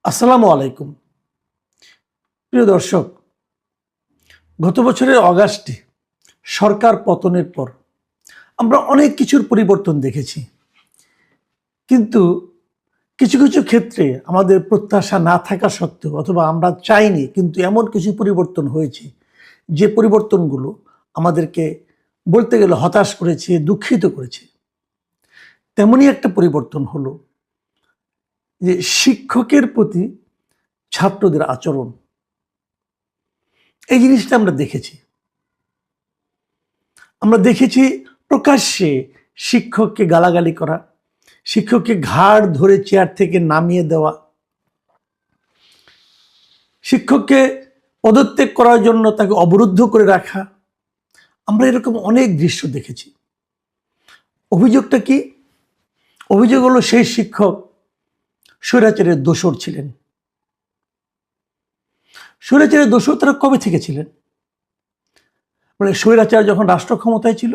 আসসালামু আলাইকুম। প্রিয় দর্শক, গত বছরের অগাস্টে সরকার পতনের পর আমরা অনেক কিছুর পরিবর্তন দেখেছি, কিন্তু কিছু কিছু ক্ষেত্রে আমাদের প্রত্যাশা না থাকা সত্ত্বেও অথবা আমরা চাইনি কিন্তু এমন কিছু পরিবর্তন হয়েছে যে পরিবর্তনগুলো আমাদেরকে বলতে গেলে হতাশ করেছে, দুঃখিত করেছে। তেমনই একটা পরিবর্তন হলো যে শিক্ষকের প্রতি ছাত্রদের আচরণ। এই জিনিসটা আমরা দেখেছি প্রকাশ্যে শিক্ষককে গালাগালি করা, শিক্ষককে ঘাড় ধরে চেয়ার থেকে নামিয়ে দেওয়া, শিক্ষককে পদত্যাগ করার জন্য তাকে অবরুদ্ধ করে রাখা। আমরা এরকম অনেক দৃশ্য দেখেছি। অভিযোগটা কি? অভিযোগ হলো সেই শিক্ষক স্বৈরাচারের দোসর ছিলেন। স্বৈরাচারের দোসর তারা কবে থেকে ছিলেন? মানে স্বৈরাচার যখন রাষ্ট্র ক্ষমতায় ছিল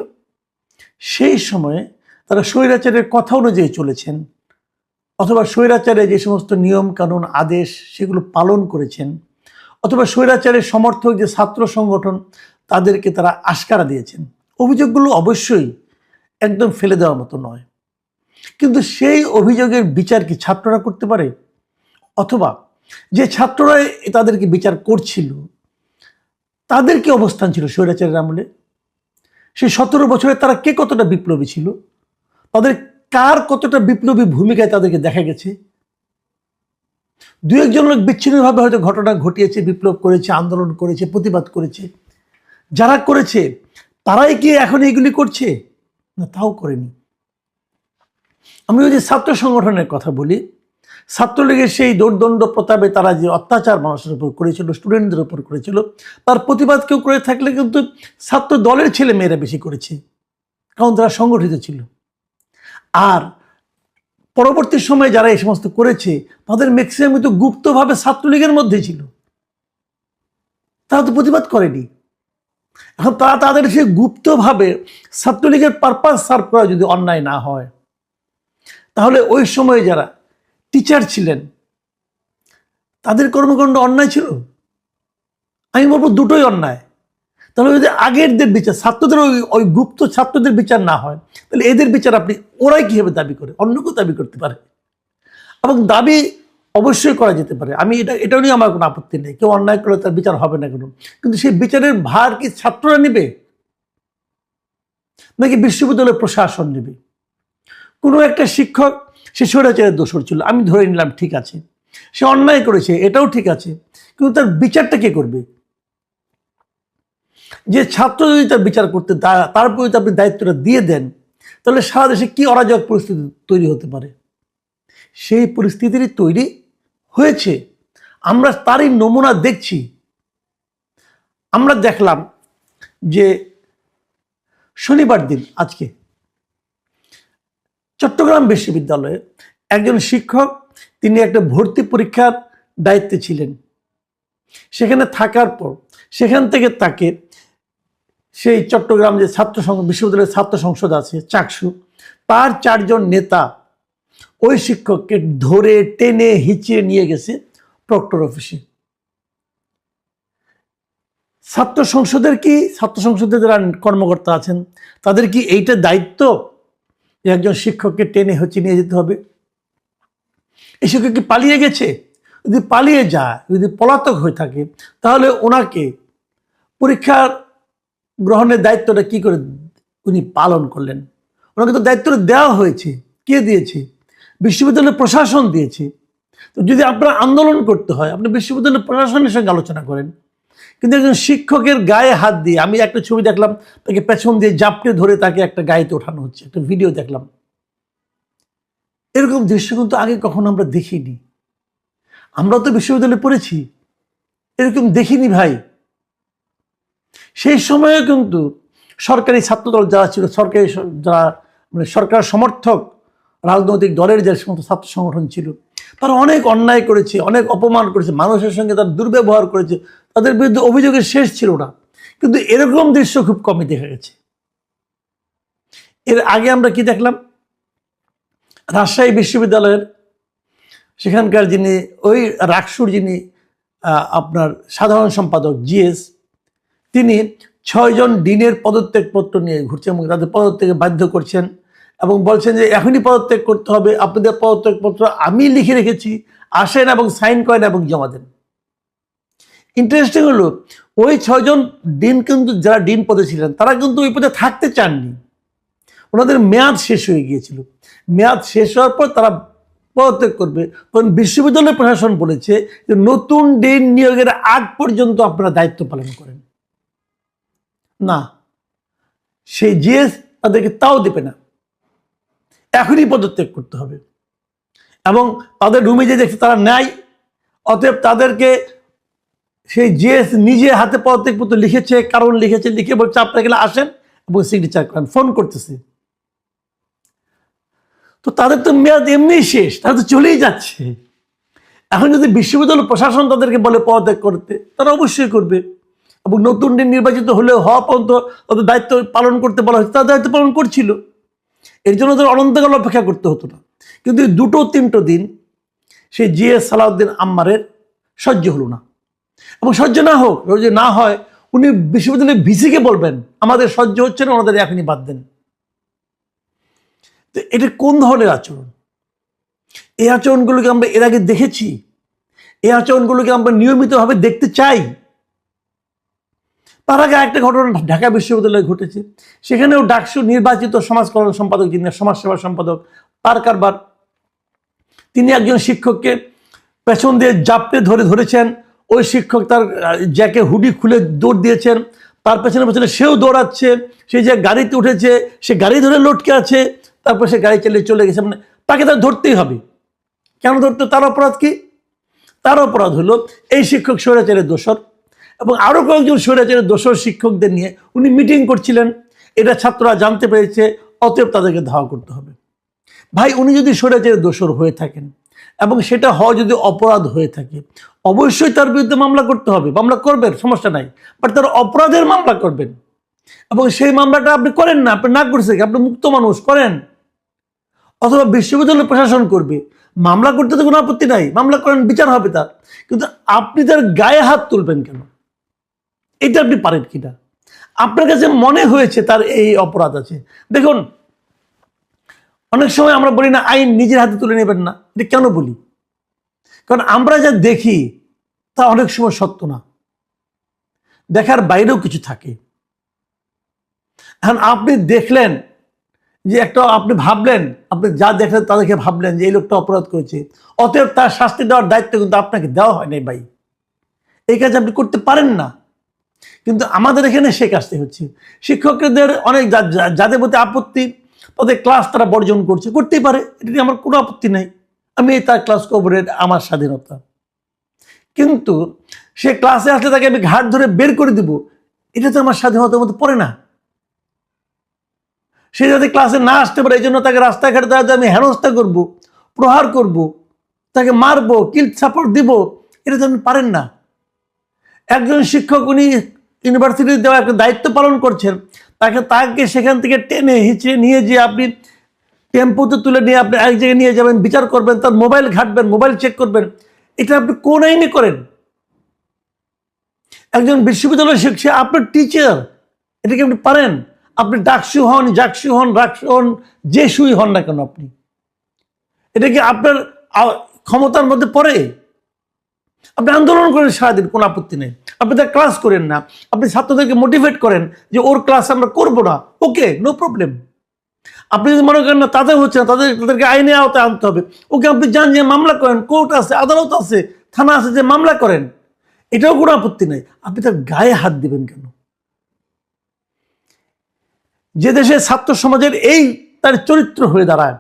সেই সময়ে তারা স্বৈরাচারের কথা অনুযায়ী চলেছেন, অথবা স্বৈরাচারে যে সমস্ত নিয়ম কানুন আদেশ সেগুলো পালন করেছেন, অথবা স্বৈরাচারের সমর্থক যে ছাত্র সংগঠন তাদেরকে তারা আশকারা দিয়েছেন। অভিযোগগুলো অবশ্যই একদম ফেলে দেওয়ার মতো নয়, কিন্তু সেই অভিযোগের বিচার কি ছাত্ররা করতে পারে? অথবা যে ছাত্ররা তাদেরকে বিচার করছিল তাদের কি অবস্থান ছিল স্বৈরাচারের আমলে? সেই 17 বছরে তারা কে কতটা বিপ্লবী ছিল, তাদের কার কতটা বিপ্লবী ভূমিকায় তাদেরকে দেখা গেছে? দু একজন লোক বিচ্ছিন্নভাবে হয়তো ঘটনা ঘটিয়েছে, বিপ্লব করেছে, আন্দোলন করেছে, প্রতিবাদ করেছে। যারা করেছে তারাই কি এখন এগুলি করছে? না, তাও করেনি। আমি ওই যে ছাত্র সংগঠনের কথা বলি, ছাত্রলীগের সেই দৌর্দণ্ড প্রতাপে তারা যে অত্যাচার মানুষের উপর করেছিল, স্টুডেন্টদের উপর করেছিল, তার প্রতিবাদ কেউ করে থাকলে কিন্তু ছাত্র দলের ছেলে মেয়েরা বেশি করেছে, কারণ তারা সংগঠিত ছিল। আর পরবর্তী সময়ে যারা এই সমস্ত করেছে তাদের ম্যাক্সিমাম কিন্তু গুপ্তভাবে ছাত্রলীগের মধ্যে ছিল, তারা তো প্রতিবাদ করেনি। এখন তারা তাদের সে গুপ্তভাবে ছাত্রলীগের পারপাস সার্ভ করা যদি অন্যায় না হয়, তাহলে ওই সময়ে যারা টিচার ছিলেন তাদের কর্মকাণ্ড অন্যায় ছিল? আমি বলবো দুটোই অন্যায়। তাহলে যদি আগেরদের বিচার, ছাত্রদের ওই গুপ্ত ছাত্রদের বিচার না হয়, তাহলে এদের বিচার আপনি ওরাই কিভাবে দাবি করে? অন্য কেউ দাবি করতে পারে, এবং দাবি অবশ্যই করা যেতে পারে। আমি এটাও নিয়ে আমার কোনো আপত্তি নেই, কেউ অন্যায় করলে তার বিচার হবে না কেন, কিন্তু সেই বিচারের ভার কি ছাত্ররা নেবে নাকি বিশ্ববিদ্যালয়ের প্রশাসন নেবে? কোনো একটা শিক্ষক সে স্বৈরাচারের দোষর ছিল, আমি ধরে নিলাম, ঠিক আছে, সে অন্যায় করেছে, এটাও ঠিক আছে, কিন্তু তার বিচারটা কে করবে? যে ছাত্র যদি তার বিচার করতে তার প্রতি আপনি দায়িত্বটা দিয়ে দেন, তাহলে সারা দেশে কি অরাজক পরিস্থিতি তৈরি হতে পারে? সেই পরিস্থিতিরই তৈরি হয়েছে, আমরা তারই নমুনা দেখছি। আমরা দেখলাম যে শনিবার দিন আজকে চট্টগ্রাম বিশ্ববিদ্যালয়ে একজন শিক্ষক, তিনি একটা ভর্তি পরীক্ষার দায়িত্বে ছিলেন। সেখানে থাকার পর সেখান থেকে তাকে সেই চট্টগ্রাম যে বিশ্ববিদ্যালয়ের ছাত্র সংসদ আছে চাকসু, তার 4 জন নেতা ওই শিক্ষককে ধরে টেনে হিঁচিয়ে নিয়ে গেছে প্রক্টর অফিসে। ছাত্র সংসদের যারা কর্মকর্তা আছেন তাদের কি এইটা দায়িত্ব যে একজন শিক্ষককে টেনে হিঁচিয়ে নিয়ে যেতে হবে? এই শিক্ষক কি পালিয়ে গেছে? যদি পালিয়ে যায়, যদি পলাতক হয়ে থাকে, তাহলে ওনাকে পরীক্ষার গ্রহণের দায়িত্বটা কি করে উনি পালন করলেন? ওনাকে তো দায়িত্বটা দেওয়া হয়েছে। কে দিয়েছে? বিশ্ববিদ্যালয় প্রশাসন দিয়েছে। তো যদি আপনার আন্দোলন করতে হয়, আপনি বিশ্ববিদ্যালয় প্রশাসনের সঙ্গে আলোচনা করেন, কিন্তু একজন শিক্ষকের গায়ে হাত দিয়ে, আমি একটা ছবি দেখলাম, তাকে পেছন দিয়ে জাপটে ধরে তাকে একটা গাড়িতে ওঠানো হচ্ছে, একটা ভিডিও দেখলাম। এরকম দৃশ্য কিন্তু আগে কখনো আমরা দেখিনি। আমরা তো বিশ্ববিদ্যালয়ে পড়েছি, এরকম দেখিনি ভাই। সেই সময়ে কিন্তু সরকারি ছাত্রদল যারা ছিল, যারা মানে সরকার সমর্থক রাজনৈতিক দলের যে সমস্ত ছাত্র সংগঠন ছিল, তারা অনেক অন্যায় করেছে, অনেক অপমান করেছে, মানুষের সঙ্গে তারা দুর্ব্যবহার করেছে, তাদের বিরুদ্ধে অভিযোগের শেষ ছিল না। কিন্তু এরকম দৃশ্য খুব কমই দেখা গেছে। এর আগে আমরা কি দেখলাম? রাজশাহী বিশ্ববিদ্যালয়ের সেখানকার যিনি ওই রাকসুর যিনি আপনার সাধারণ সম্পাদক জিএস, তিনি 6 জন ডিনের পদত্যাগপত্র নিয়ে ঘুরছেন এবং তাদের পদত্যাগে বাধ্য করছেন এবং বলছেন যে এখনই পদত্যাগ করতে হবে, আপনাদের পদত্যাগপত্র আমি লিখে রেখেছি, আসেন এবং সাইন করেন এবং জমা দেন। ইন্টারেস্টিং হলো ওই 6 জন ডিন কিন্তু, যারা ডিন পদে ছিলেন, তারা কিন্তু ওই পদে থাকতে চাননি, ওনাদের মেয়াদ শেষ হয়ে গিয়েছিল। মেয়াদ শেষ হওয়ার পর তারা পদত্যাগ করবে, তখন বিশ্ববিদ্যালয় প্রশাসন বলেছে যে নতুন ডিন নিয়োগের আগ পর্যন্ত আপনারা দায়িত্ব পালন করেন না। সেই জিএস তাদেরকে তাও দেবে না, এখনই পদত্যাগ করতে হবে। এবং তাদের রুমে যে দেখছে তারা নেয়, অতএব তাদেরকে সেই জিএস নিজে হাতে পদত্যাগপত্র লিখেছে, কারণ লিখেছে, লিখে বলছে আপনারা গেলে আসেন এবং সিগনেচার করেন, ফোন করতেছে। তো তাদের তো মেয়াদ এমনি শেষ, তারা তো চলেই যাচ্ছে। এখন যদি বিশ্ববিদ্যালয় প্রশাসন তাদেরকে বলে পদত্যাগ করতে, তারা অবশ্যই করবে। এবং নতুন দিন নির্বাচিত হলে হওয়া পর্যন্ত তাদের দায়িত্ব পালন করতে বলা হয়েছে, তারা দায়িত্ব পালন করছিল। এর জন্য তাদের অনন্তকাল অপেক্ষা করতে হতো না। কিন্তু 2-3 দিন সেই জিএস সালাউদ্দিন আম্মারের সহ্য হলো না। এবং সহ্য না হোক, যদি না হয় উনি বিশ্ববিদ্যালয়ের ভিসিকে বলবেন আমাদের সহ্য হচ্ছে না, ওনাদের এখনই বাদ দেন। তো এটা কোন ধরনের আচরণ? এই আচরণগুলোকে আমরা এর আগে দেখেছি? এই আচরণগুলোকে আমরা নিয়মিতভাবে দেখতে চাই? তার আগে একটা ঘটনা ঢাকা বিশ্ববিদ্যালয়ে ঘটেছে, সেখানেও ডাকসু নির্বাচিত সমাজ কল্যাণ সম্পাদক, যিনি সমাজসেবা সম্পাদক, তার কারবার। তিনি একজন শিক্ষককে পেছন দিয়ে জাপটে ধরেছেন, ওই শিক্ষক তার জ্যাকে হুডি খুলে দৌড় দিয়েছেন, তার পেছনে পেছনে সেও দৌড়াচ্ছে, সে যে গাড়িতে উঠেছে সে গাড়ি ধরে লটকে আছে, তারপর সে গাড়ি চালিয়ে চলে গেছে। মানে তাকে তার ধরতেই হবে। কেন ধরতে? তার অপরাধ কি? তার অপরাধ হলো এই শিক্ষক স্বৈরাচারের দোষর এবং আরও কয়েকজন স্বৈরাচারের দোষর শিক্ষকদের নিয়ে উনি মিটিং করছিলেন। এটা ছাত্ররা জানতে পেরেছে, অতএব তাদেরকে ধাওয়া করতে হবে। ভাই, উনি যদি স্বৈরাচারের দোষর হয়ে থাকেন এবং সেটা হয় যদি অপরাধ হয়ে থাকে, অবশ্যই তার বিরুদ্ধে মামলা করতে হবে। মামলা করবেন, সমস্যা নাই, বাট তার অপরাধের মামলা করবেন। এবং সেই মামলাটা আপনি করেন না, আপনি না করছে, আপনি মুক্ত মানুষ, করেন। অথবা বিশ্ববিদ্যালয় প্রশাসন করবে, মামলা করতে তো কোনো আপত্তি নাই, মামলা করেন, বিচার হবে তার। কিন্তু আপনি তার গায়ে হাত তুলবেন কেন? এটা আপনি পারেন কিনা? আপনার কাছে মনে হয়েছে তার এই অপরাধ আছে। দেখুন, অনেক সময় আমরা বলি না আইন নিজের হাতে তুলে নেবেন না। এটা কেন বলি? কারণ আমরা যা দেখি তা অনেক সময় সত্য না, দেখার বাইরেও কিছু থাকে। এখন আপনি দেখলেন যে একটা, আপনি ভাবলেন, আপনি যা দেখলেন তা দেখে ভাবলেন যে এই লোকটা অপরাধ করেছে, অতএব তার শাস্তি দেওয়ার দায়িত্ব কিন্তু আপনাকে দেওয়া হয় নাই। ভাই, এই কাজ আপনি করতে পারেন না। কিন্তু আমাদের এখানে সে কাজটি হচ্ছে। শিক্ষকদের অনেক যাদের প্রতি আপত্তি, তাদের ক্লাস তারা বর্জন করছে, করতেই পারে, এটা নিয়ে আমার কোনো আপত্তি নেই। আমি তার ক্লাস করবো, আমার স্বাধীনতা। কিন্তু সে ক্লাসে আসলে তাকে আমি ঘাট ধরে বের করে দিব, এটা তো আমার স্বাধীনতার মধ্যে পড়ে না। সে যাতে ক্লাসে না আসতে পারে এই জন্য তাকে রাস্তাঘাটে দাঁড়াতে আমি হেনস্থা করব, প্রহার করব, তাকে মারবো, কিল সাপোর্ট দিব, এটা তো আপনি পারেন না। একজন শিক্ষক, উনি ইউনিভার্সিটিতে দেওয়া একটা দায়িত্ব পালন করছেন, তাকে সেখান থেকে টেনে হিঁচড়ে নিয়ে যে আপনি টেম্পোতে তুলে নিয়ে আপনি এক জায়গায় নিয়ে যাবেন, বিচার করবেন, তার মোবাইল ঘাটবেন, মোবাইল চেক করবেন, এটা আপনি কোন আইনে করেন? একজন বিশ্ববিদ্যালয়ের শিক্ষক, সে আপনার টিচার, এটাকে আপনি পারেন? আপনি ডাকসু হন, জাকসু হন, রাকসু হন, যে সুই হন না কেন, আপনি এটা কি আপনার ক্ষমতার মধ্যে পড়ে? আপনি আন্দোলন করেন সারাদিন, কোনো আপত্তি নেই, আপনি তার ক্লাস করেন না, আপনি ছাত্রদেরকে মোটিভেট করেন যে ওর ক্লাস আমরা করবো না, ওকে, নো প্রবলেম। আপনি যদি মনে করেন না তাদের হচ্ছে না, তাদেরকে আইনে আওতায় আনতে হবে, ওকে, আপনি যান, যে মামলা করেন, কোর্ট আছে, আদালত আছে, থানা আছে, যে মামলা করেন, এটাও কোনো আপত্তি নেই। আপনি তার গায়ে হাত দিবেন কেন? যে দেশে ছাত্র সমাজের এই তার চরিত্র হয়ে দাঁড়ায়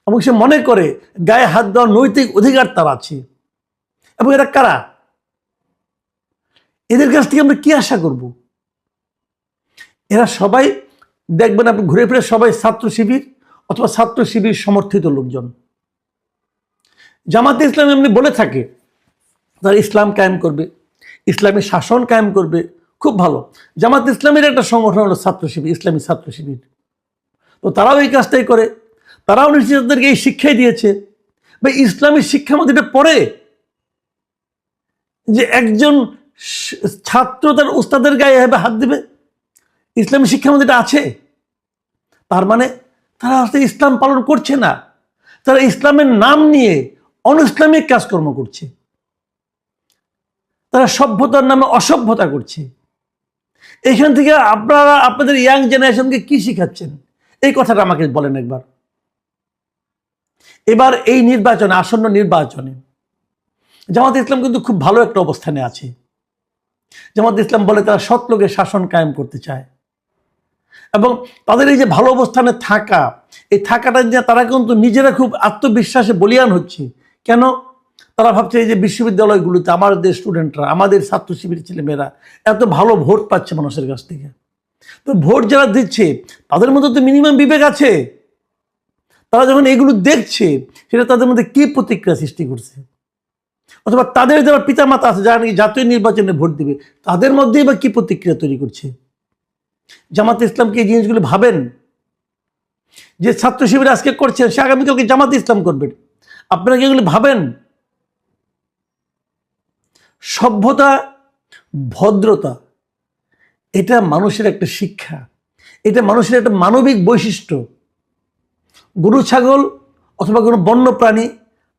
এবং সে মনে করে গায়ে হাত দেওয়ার নৈতিক অধিকার তার আছে, এবং এরা কারা? এদের কাছ থেকে আমরা কি আশা করব? এরা সবাই দেখবেন আপনি ঘুরে ফিরে সবাই ছাত্র শিবির অথবা ছাত্র শিবির সমর্থিত লোকজন। জামাতে ইসলাম এমনি বলে থাকে তারা ইসলাম কায়েম করবে, ইসলামী শাসন কায়েম করবে, খুব ভালো। জামাত ইসলামের একটা সংগঠন হলো ছাত্র শিবির, ইসলামী ছাত্র শিবির। তো তারাও এই কাজটাই করে, তারাও নিশ্চিতদেরকে এই শিক্ষাই দিয়েছে। বা ইসলামী শিক্ষার মধ্যে এটা পড়ে যে একজন ছাত্র তার উস্তাদের গায়ে এভাবে হাত দিবে? ইসলামী শিক্ষার মধ্যে এটা আছে? তার মানে তারা আসলে ইসলাম পালন করছে না, তারা ইসলামের নাম নিয়ে অনইসলামিক কাজকর্ম করছে, তারা সভ্যতার নামে অসভ্যতা করছে। এইখান থেকে আপনারা আপনাদের ইয়াং জেনারেশনকে কি শিখাচ্ছেন? এই কথাটা আমাকে বলেন একবার। এবার এই নির্বাচনে, আসন্ন নির্বাচনে জামাত ইসলাম কিন্তু খুব ভালো একটা অবস্থানে আছে। জামাত ইসলাম বলে তারা সৎ লোকের শাসন কায়েম করতে চায়, এবং তাদের এই যে ভালো অবস্থানে থাকা, এই থাকাটা নিয়ে তারা কিন্তু নিজেরা খুব আত্মবিশ্বাসে বলিয়ান হচ্ছে। কেন? তারা ভাবছে এই যে বিশ্ববিদ্যালয়গুলোতে আমাদের স্টুডেন্টরা, আমাদের ছাত্র শিবিরের ছেলেমেয়েরা এত ভালো ভোট পাচ্ছে মানুষের কাছ থেকে, তো ভোট যারা দিচ্ছে তাদের মধ্যে তো মিনিমাম বিবেক আছে। তারা যখন এগুলো দেখছে, সেটা তাদের মধ্যে কি প্রতিক্রিয়া সৃষ্টি করছে? অথবা তাদের যারা পিতামাতা আছে, যারা নাকি জাতীয় নির্বাচনে ভোট দিবে, তাদের মধ্যেই বা কি প্রতিক্রিয়া তৈরি করছে? জামাত ইসলামকে এই জিনিসগুলো ভাবেন? যে ছাত্র শিবির আজকে করছেন, সে আগামীকালকে জামাত ইসলাম করবেন। আপনারা কি এগুলো ভাবেন? সভ্যতা, ভদ্রতা, এটা মানুষের একটা শিক্ষা, এটা মানুষের একটা মানবিক বৈশিষ্ট্য। গরু ছাগল অথবা কোনো বন্য প্রাণী,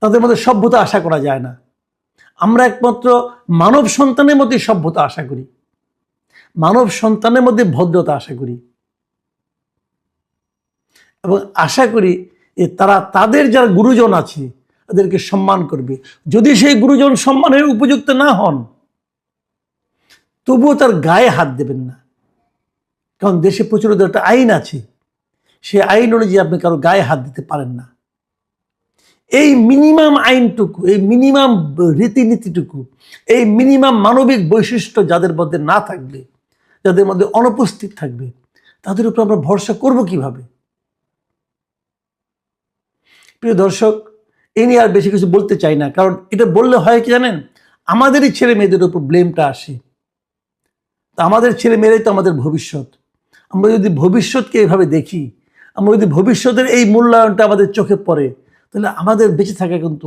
তাদের মধ্যে সভ্যতা আশা করা যায় না। আমরা একমাত্র মানব সন্তানের মধ্যে সভ্যতা আশা করি, মানব সন্তানের মধ্যে ভদ্রতা আশা করি, এবং আশা করি যে তারা তাদের যারা গুরুজন আছে তাদেরকে সম্মান করবে। যদি সেই গুরুজন সম্মানের উপযুক্ত না হন, তবুও তার গায়ে হাত দেবেন না। কারণ দেশে প্রচলিত একটা আইন আছে, সেই আইন অনুযায়ী আপনি কারো গায়ে হাত দিতে পারেন না। এই মিনিমাম আইনটুকু, এই মিনিমাম রীতিনীতিটুকু, এই মিনিমাম মানবিক বৈশিষ্ট্য যাদের মধ্যে না থাকবে, যাদের মধ্যে অনুপস্থিত থাকবে, তাদের উপর আমরা ভরসা করব কিভাবে? প্রিয় দর্শক, এ নিয়ে আর বেশি কিছু বলতে চাই না, কারণ এটা বললে হয় কি জানেন, আমাদেরই ছেলে মেয়েদের উপর ব্লেমটা আসে। তা আমাদের ছেলে মেয়েরাই তো আমাদের ভবিষ্যৎ। আমরা যদি ভবিষ্যৎকে এভাবে দেখি, আমরা যদি ভবিষ্যতের এই মূল্যায়নটা আমাদের চোখে পড়ে, তাহলে আমাদের বেঁচে থাকা কিন্তু